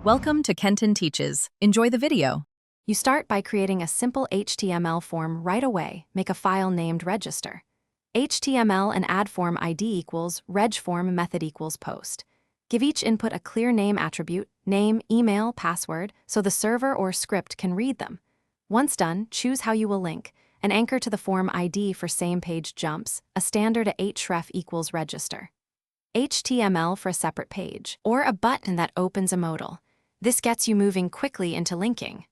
Welcome to Kenton Teaches. Enjoy the video. You start by creating a simple HTML form right away. Make a file named register. HTML and add form ID equals reg form method equals post. Give each input a clear name attribute, name, email, password, so the server or script can read them. Once done, choose how you will link. An anchor to the form ID for same page jumps, a standard href equals register. HTML for a separate page, or a button that opens a modal. This gets you moving quickly into linking.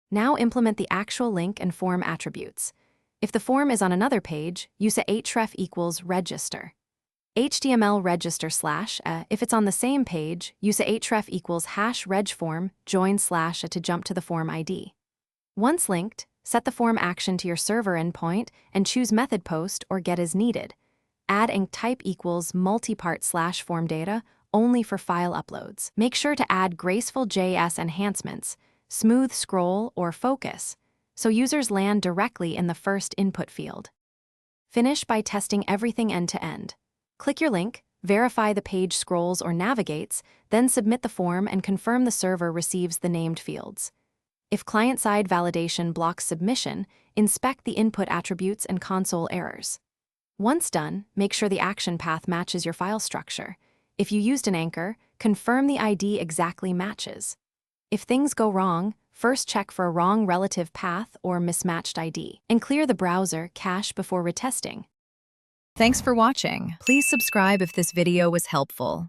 Now implement the actual link and form attributes. If the form is on another page, use a href equals register. HTML register / if it's on the same page, use a href equals #regform join / to jump to the form ID. Once linked, set the form action to your server endpoint and choose method post or get as needed. Add and type equals multipart / form data only for file uploads. Make sure to add graceful JS enhancements, smooth scroll or focus, so users land directly in the first input field. Finish by testing everything end to end. Click your link, verify the page scrolls or navigates, then submit the form and confirm the server receives the named fields. If client-side validation blocks submission, inspect the input attributes and console errors. Once done, make sure the action path matches your file structure. If you used an anchor, confirm the ID exactly matches. If things go wrong, first check for a wrong relative path or mismatched ID, and clear the browser cache before retesting. Thanks for watching. Please subscribe if this video was helpful.